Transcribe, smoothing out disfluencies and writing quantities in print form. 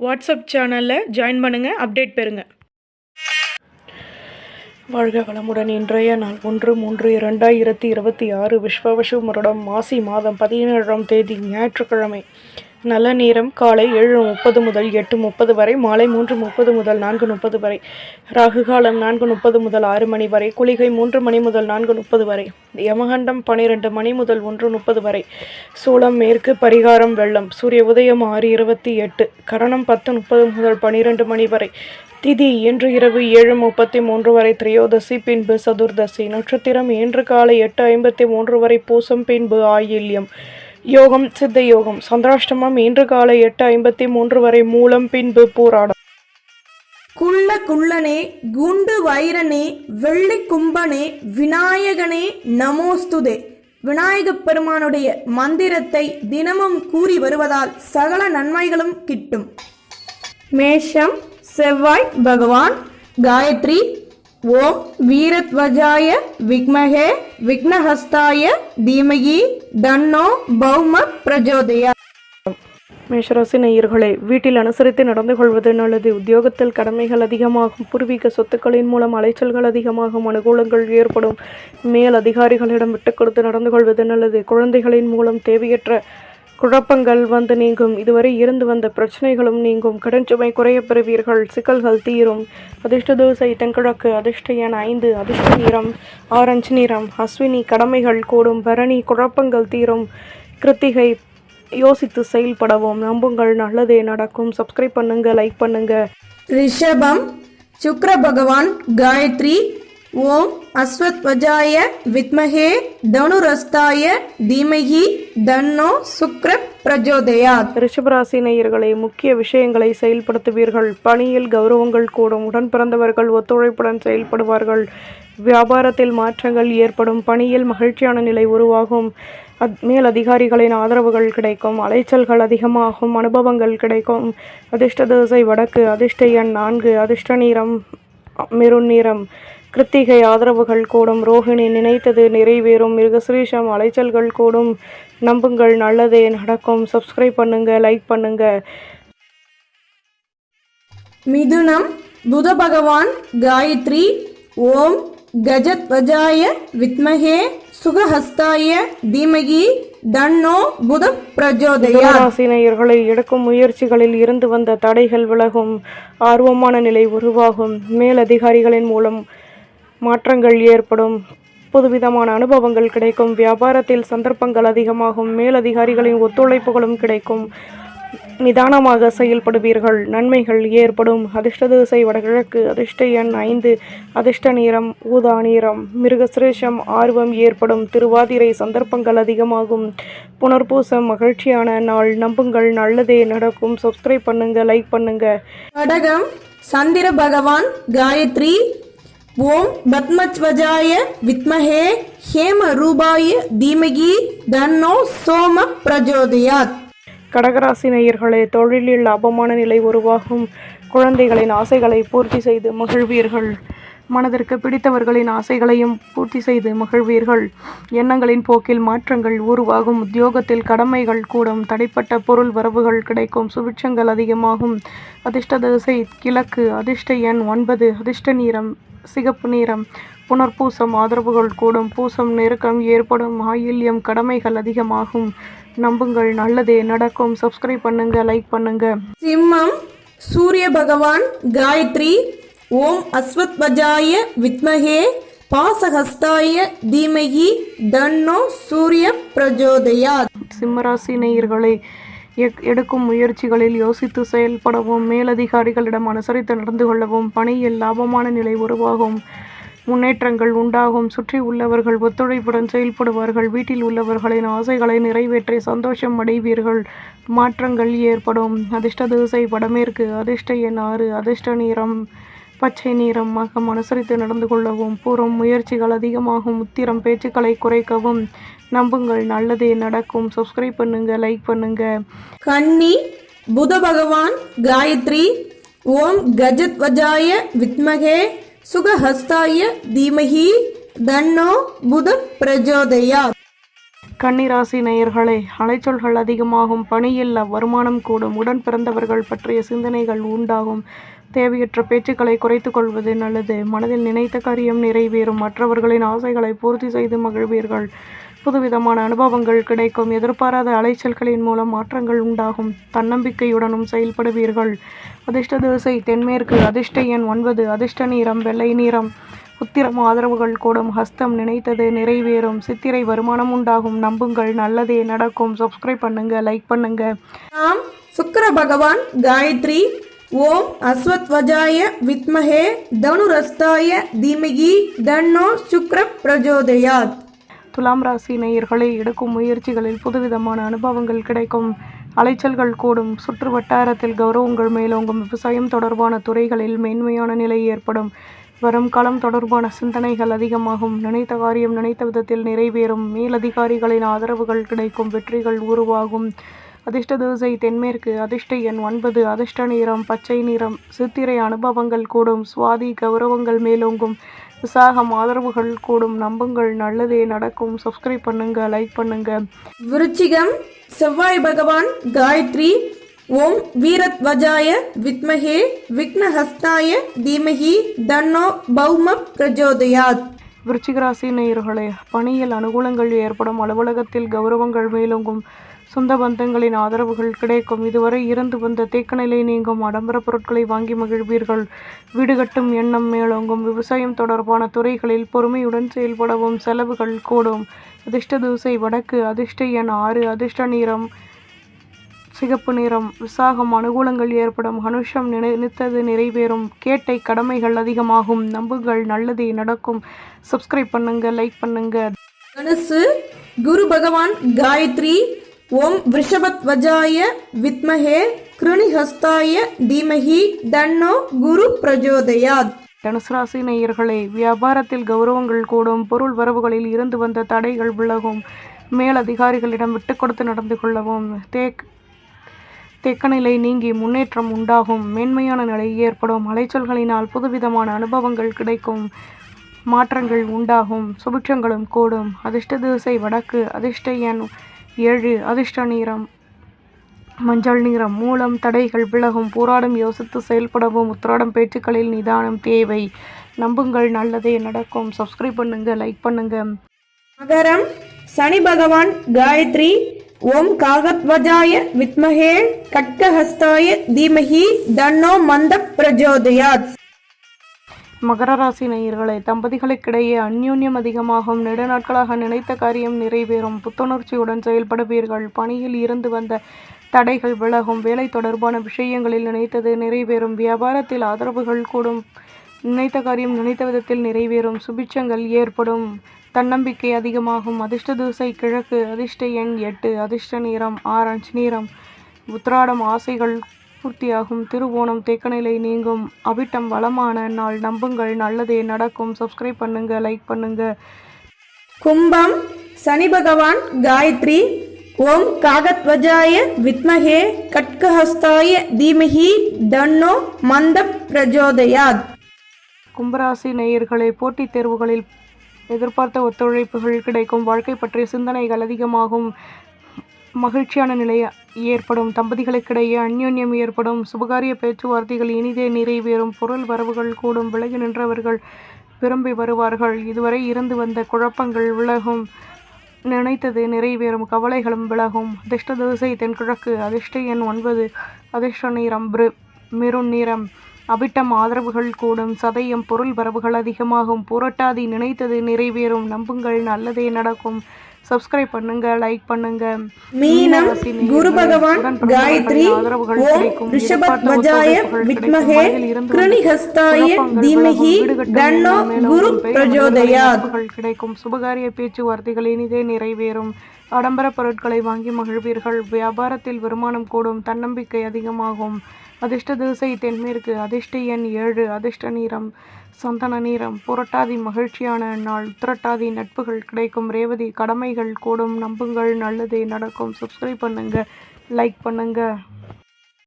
WhatsApp சேனலில் join பண்ணுங்கள், update பெறுங்க. வாழ்க வளமுடன். இன்றைய நாள் 1/3/2026 விஸ்வவசு வருடம் மாசி மாதம் 17ஆம் தேதி ஞாயிற்றுக்கிழமை. நல்ல நேரம் காலை 7:30 முதல் 8:30 வரை, மாலை 3:30 முதல் 4:30 வரை. ராகு காலம் 4:30 முதல் 6 மணி வரை, குளிகை 3 மணி முதல் 4:30 வரை, யமகண்டம் 12 மணி முதல் 1:30 வரை, சூலம் மேற்கு, பரிகாரம் வெள்ளம். சூரிய உதயம் 6:28, கரணம் 10:30 முதல் 12 மணி வரை, திதி இன்று இரவு 7:33 வரை, திரையோதசி பின்பு சதுர்தசி, நட்சத்திரம் இன்று காலை 8:53 வரை, பூசம் பின்பு ஆயில்யம், யோகம் சித்த யோகம், சந்திராஷ்டமம் இன்று காலை 8:53 வரை, மூலம் பின்பு பூராடம். குள்ளனே, குண்டு வைரனே, வெள்ளி கும்பனே, விநாயகனே நமோஸ்துதே. விநாயகப் பெருமானுடைய மந்திரத்தை தினமும் கூறி வருவதால் சகல நன்மைகளும் கிட்டும். மேஷம் செவ்வாய் பகவான். காயத்ரி. ஓம் வீரத்வஜாய விக்மஹே விக்னஹஸ்தாய தீமகி தன்னோ பௌம பிரஜோதயா. மேஷராசி நேயர்களே, வீட்டில் அனுசரித்து நடந்து கொள்வது நல்லது. உத்தியோகத்தில் கடமைகள் அதிகமாகும். பூர்வீக சொத்துக்களின் மூலம் அலைச்சல்கள் அதிகமாகும். அனுகூலங்கள் ஏற்படும். மேல் அதிகாரிகளிடம் விட்டுக் கொடுத்து நடந்து கொள்வது நல்லது. குழந்தைகளின் மூலம் தேவையற்ற குழப்பங்கள் வந்து நீங்கும். இதுவரை இருந்து வந்த பிரச்சனைகளும் நீங்கும். கடன் சுமை குறைய பெறுவீர்கள். சிக்கல்கள் தீரும். அதிர்ஷ்ட தோசை தென்கிழக்கு. அதிர்ஷ்ட எண் 5. அதிர்ஷ்ட நிறம் ஆரஞ்சு நிறம். அஸ்வினி கடமைகள் கூடும். பரணி குழப்பங்கள் தீரும். கிருத்திகை யோசித்து செயல்படவும். நம்புங்கள், நல்லதே நடக்கும். சப்ஸ்கிரைப் பண்ணுங்க, லைக் பண்ணுங்க. ரிஷபம் சுக்ர பகவான். காயத்ரி. ஓம் அஸ்வத்வஜாய வித்மஹே தனுரஸ்தாய தீமஹி தன்னோ சுக்ர பிரஜோதயாத். ரிஷபராசி நேயர்களே, முக்கிய விஷயங்களை செயல்படுத்துவீர்கள். பணியில் கௌரவங்கள் கூடும். உடன் பிறந்தவர்கள் ஒத்துழைப்புடன் செயல்படுவார்கள். வியாபாரத்தில் மாற்றங்கள் ஏற்படும். பணியில் மகிழ்ச்சியான நிலை உருவாகும். மேல் அதிகாரிகளின் ஆதரவுகள் கிடைக்கும். அலைச்சல்கள் அதிகமாகும். அனுபவங்கள் கிடைக்கும். அதிர்ஷ்ட திசை வடக்கு. அதிர்ஷ்ட எண் 4. அதிர்ஷ்ட நிறம் மெரூன் நிறம். கிருத்திகை ஆதரவுகள் கூடும். ரோஹிணி நினைத்தது நிறைவேறும். மிருகஸ்ரீஷம் அலைச்சல்கள் கூடும். நம்புங்கள், நல்லதே நடக்கும். சப்ஸ்கிரைப் பண்ணுங்க, லைக் பண்ணுங்க. மிதுனம் புத பகவான். காயத்ரி. ஓம் கஜத்வஜாய வித்மஹே சுகஹஸ்தாய தீமகி தன்னோ புத பிரஜோதயாத். ராசினியர்களை எடுக்கும் முயற்சிகளில் இருந்து வந்த தடைகள் விலகும். ஆர்வமான நிலை உருவாகும். மேலதிகாரிகளின் மூலம் மாற்றங்கள் ஏற்படும். புதுவிதமான அனுபவங்கள் கிடைக்கும். வியாபாரத்தில் சந்தர்ப்பங்கள் அதிகமாகும். மேலதிகாரிகளின் ஒத்துழைப்புகளும் கிடைக்கும். நிதானமாக செயல்படுவீர்கள். நன்மைகள் ஏற்படும். அதிர்ஷ்ட திசை வடகிழக்கு. அதிர்ஷ்ட எண் 5. அதிர்ஷ்ட நிறம் ஊதா நிறம். மிருகசிரேஷம் ஆர்வம் ஏற்படும். திருவாதிரை சந்தர்ப்பங்கள் அதிகமாகும். புனர்பூசம் மகிழ்ச்சியான நாள். நம்புங்கள், நல்லதே நடக்கும். சப்ஸ்கிரைப் பண்ணுங்க, லைக் பண்ணுங்க. கடகம் சந்திர பகவான். காயத்ரி. ஓம் பத்மத்வஜாய வித்மஹே ஹேம ரூபாய தீமகி தன்னோ சோம பிரஜோதயாத். கடகராசி நேயர்களே, தொழிலில் லாபமான நிலை உருவாகும். குழந்தைகளின் ஆசைகளை பூர்த்தி செய்து மகிழ்வீர்கள். மனதிற்கு பிடித்தவர்களின் ஆசைகளையும் பூர்த்தி செய்து மகிழ்வீர்கள். எண்ணங்களின் போக்கில் மாற்றங்கள் உருவாகும். உத்தியோகத்தில் கடமைகள் கூடும். தடைப்பட்ட பொருள் வரவுகள் கிடைக்கும். சுபிட்சங்கள் அதிகமாகும். அதிர்ஷ்ட திசை கிழக்கு. அதிர்ஷ்ட எண் 9. அதிர்ஷ்ட நிறம் சிகப்பு நிறம். புனர்பூசம் ஆதரவுகள் கூடும். பூசம் நெருக்கம் ஏற்படும். ஆயில்யம் கடமைகள் அதிகமாகும். நம்புங்கள், நல்லதே நடக்கும். சப்ஸ்கிரைப் பண்ணுங்க, லைக் பண்ணுங்க. சிம்மம் சூரிய பகவான். காயத்ரி. ஓம் அஸ்வத்வஜாய வித்மஹே பாசஹஸ்தாய தீமஹி தன்னோ சூரிய பிரஜோதயாத். சிம்மராசி நேயர்களை எடுக்கும் முயற்சிகளில் யோசித்து செயல்படவும். மேலதிகாரிகளிடம் அனுசரித்து நடந்து கொள்ளவும். பணியில் லாபமான நிலை உருவாகும். முன்னேற்றங்கள் உண்டாகும். சுற்றி உள்ளவர்கள் ஒத்துழைப்புடன் செயல்படுவார்கள். வீட்டில் உள்ளவர்களின் ஆசைகளை நிறைவேற்றி சந்தோஷம் அடைவீர்கள். மாற்றங்கள் ஏற்படும். அதிர்ஷ்ட திசை வடமேற்கு. அதிர்ஷ்ட எண் 6. அதிர்ஷ்ட நிறம் பச்சை நிறமாக அனுசரித்து நடந்து கொள்ளவும். பூர்வம் முயற்சிகள் அதிகமாகும். உத்திரம் பேச்சுக்களை குறைக்கவும். நம்புங்கள், நல்லதே நடக்கும். சப்ஸ்கிரைப் பண்ணுங்க, லைக் பண்ணுங்க. கன்னி புத பகவான். காயத்ரி. ஓம் கஜத்வஜாய வித்மஹே சுகஹஸ்தாய தீமஹி தன்னோ புத பிரஜோதயாத். கன்னிராசி நேயர்களே, அலைச்சல்கள் அதிகமாகும், பணியில் வருமானம் கூடும், உடன் பிறந்தவர்கள் பற்றிய சிந்தனைகள் உண்டாகும். தேவையற்ற பேச்சுக்களை குறைத்துக் கொள்வது நல்லது. மனதில் நினைத்த காரியம் நிறைவேறும். மற்றவர்களின் ஆசைகளை பூர்த்தி செய்து மகிழ்வீர்கள். புதுவிதமான அனுபவங்கள் கிடைக்கும். எதிர்பாராத அலைச்சல்களின் மூலம் மாற்றங்கள் உண்டாகும். தன்னம்பிக்கையுடனும் செயல்படுவீர்கள். அதிர்ஷ்ட திசை தென்மேற்கு. அதிர்ஷ்ட எண் 9. அதிர்ஷ்ட நிறம் வெள்ளை நிறம். உத்திரம் ஆதரவுகள் கூடும். ஹஸ்தம் நினைத்தது நிறைவேறும். சித்திரை வருமானம் உண்டாகும். நம்புங்கள், நல்லதே நடக்கும். சப்ஸ்கிரைப் பண்ணுங்க, லைக் பண்ணுங்க. நாம் சுக்கிர பகவான் காயத்ரி. ஓம் அஸ்வத்வஜாய வித்மஹே தனுரஸ்தாய தீமகி தன்னோ சுக்ர பிரஜோதயாத். துலாம் ராசி நேயர்களை, எடுக்கும் முயற்சிகளில் புதுவிதமான அனுபவங்கள் கிடைக்கும். அலைச்சல்கள் கூடும். சுற்று வட்டாரத்தில் கௌரவங்கள் மேலோங்கும். விவசாயம் தொடர்பான துறைகளில் மேன்மையான நிலை ஏற்படும். வரும் காலம் தொடர்பான சிந்தனைகள் அதிகமாகும். நினைத்த காரியம் நினைத்த விதத்தில் நிறைவேறும். மேலதிகாரிகளின் ஆதரவுகள் கிடைக்கும். வெற்றிகள் உருவாகும். அதிர்ஷ்ட திசை தென்மேற்கு. அதிர்ஷ்ட எண் 9. அதிர்ஷ்ட நிறம் பச்சை நிறம். சித்திரை அனுபவங்கள் கூடும். சுவாதி கௌரவங்கள் மேலோங்கும். விசாகம் ஆதரவுகள் கூடும். நம்புங்கள், நல்லதே நடக்கும். சப்ஸ்கிரைப் பண்ணுங்க, லைக் பண்ணுங்க. விருச்சிகம் செவ்வாய் பகவான் காயத்ரி. ஓம் வீரத்வஜாய வித்மஹே விக்னஹஸ்தாய தீமஹி தன்னோ பௌம பிரஜோதயாத். விருச்சிக ராசி நேயர்களே, பணியில் அனுகூலங்கள் ஏற்படும். அலுவலகத்தில் கௌரவங்கள் மேலோங்கும். சொந்த பந்தங்களின் ஆதரவுகள் கிடைக்கும். இதுவரை இருந்து வந்த தேக்கநிலை நீங்கும். ஆடம்பர பொருட்களை வாங்கி மகிழ்வீர்கள். வீடு கட்டும் எண்ணம் மேலோங்கும். விவசாயம் தொடர்பான துறைகளில் பொறுமையுடன் செயல்படவும். செலவுகள் கூடும். அதிர்ஷ்ட திசை வடக்கு. அதிர்ஷ்ட எண் 6. அதிர்ஷ்ட நிறம் சிகப்பு நிறம். விசாகம் அனுகூலங்கள் ஏற்படும். அனுஷம் நினைத்தது நிறைவேறும். கேட்டை கடமைகள் அதிகமாகும். நம்புங்கள், நல்லதே நடக்கும். சப்ஸ்கிரைப் பண்ணுங்க, லைக் பண்ணுங்க. தனுசு குரு பகவான் காயத்ரி. ஓம் விருஷபத்வஜாய வித்மஹே கிருணிஹஸ்தாய தீமஹி தன்னோ குரு பிரஜோதயாத். தனுசு ராசி நேயர்களே, வியாபாரத்தில் கௌரவங்கள் கூடும். பொருள் வரவுகளில் இருந்து வந்த தடைகள் விலகும். மேலதிகாரிகளிடம் விட்டு கொடுத்து நடந்து கொள்ளவும். தேக்கநிலை நீங்கி முன்னேற்றம் உண்டாகும். மேன்மையான நிலை ஏற்படும். அலைச்சல்களினால் புதுவிதமான அனுபவங்கள் கிடைக்கும். மாற்றங்கள் உண்டாகும். சுபிட்சங்களும் கூடும். அதிர்ஷ்ட திசை வடக்கு. அதிர்ஷ்ட எண் 7. அதிர்ஷ்ட நிறம் மஞ்சள் நிறம். மூலம் தடைகள் விலகும். போராடம் யோசித்து செயல்படவும். உத்திராடம் பேச்சுக்களில் நிதானம் தேவை. நம்புங்கள், நல்லதே நடக்கும். சப்ஸ்கிரைப் பண்ணுங்க, லைக் பண்ணுங்க. மகரம் சனி பகவான் காயத்ரி. ஓம் காகத்வஜாய வித்மஹே கட்கஹஸ்தாய தீமஹி தன்னோ மந்த பிரஜோதயாத். மகர ராசி நேயர்களே, தம்பதிகளுக்கிடையே அந்யோன்யம் அதிகமாகும். நெடுநாட்களாக நினைத்த காரியம் நிறைவேறும். புத்துணர்ச்சியுடன் செயல்படுவீர்கள். பணியில் இருந்து வந்த தடைகள் விலகும். வேலை தொடர்பான விஷயங்களில் நினைத்தது நிறைவேறும். வியாபாரத்தில் ஆதரவுகள் கூடும். நினைத்த காரியம் நினைத்த விதத்தில் நிறைவேறும். சுபிட்சங்கள் ஏற்படும். தன்னம்பிக்கை அதிகமாகும். அதிர்ஷ்ட திசை கிழக்கு. அதிர்ஷ்ட எண் 8. அதிர்ஷ்ட நிறம் ஆரஞ்சு நிறம். உத்திராடம் ஆசைகள் பூர்த்தியாகும். திருவோணம் தேக்கநிலை நீங்கும். அவிட்டம் வளமான நாள். நம்புங்கள், நல்லதே நடக்கும். சப்ஸ்கிரைப் பண்ணுங்க, லைக் பண்ணுங்க. கும்பம் சனி பகவான் காயத்ரி. ஓம் காகத்வஜாய வித்மஹே கட்கஹஸ்தாய தீமஹி தன்னோ மந்த பிரஜோதயாத். கும்பராசி நேயர்களே, போட்டித் தேர்வுகளில் எதிர்பார்த்த ஒத்துழைப்புகள் கிடைக்கும். வாழ்க்கை பற்றிய சிந்தனைகள் அதிகமாகும். மகிழ்ச்சியான நிலை ஏற்படும். தம்பதிகளுக்கிடையே அந்யோன்யம் ஏற்படும். சுபகாரிய பேச்சுவார்த்தைகள் இனிதே நிறைவேறும். பொருள் வரவுகள் கூடும். விலகி நின்றவர்கள் விரும்பி வருவார்கள். இதுவரை இருந்து வந்த குழப்பங்கள் விலகும். நினைத்தது நிறைவேறும். கவலைகளும் விலகும். அதிர்ஷ்ட திசை தென்கிழக்கு. அதிர்ஷ்ட எண் 9. அதிர்ஷ்ட நிறம் மெரூன் நிறம். அவிட்டம் ஆதரவுகள் கூடும். சதயம் பொருள் வரவுகள் அதிகமாகும். புரட்டாதி நினைத்தது நிறைவேறும். நம்புங்கள், நல்லதே நடக்கும். சப்ஸ்கிரைப் பண்ணுங்க, லைக் பண்ணுங்க. மீனம் குரு பகவான் காயத்ரி. ஓம் ரிஷபத்வஜாய வித்மஹே கிருணிஹஸ்தாய தீமஹி தன்னோ குரு பிரஜோதயாத். கிடைக்கும். சுபகாரிய பேச்சுவார்த்தைகள் இனிதே நிறைவேறும். ஆடம்பர பொருட்களை வாங்கி மகிழ்வீர்கள். வியாபாரத்தில் வருமானம் கூடும். தன்னம்பிக்கை அதிகமாகும். அதிர்ஷ்ட திசை தென்மேற்கு. அதிர்ஷ்ட எண் 7. அதிர்ஷ்ட நிறம் சந்தன நிறம். புரட்டாதி மகிழ்ச்சியான நாள். உத்திரட்டாதி நட்புகள் கிடைக்கும். ரேவதி கடமைகள் கூடும். நம்புங்கள், நல்லதே நடக்கும். சப்ஸ்கிரைப் பண்ணுங்க, லைக் பண்ணுங்க.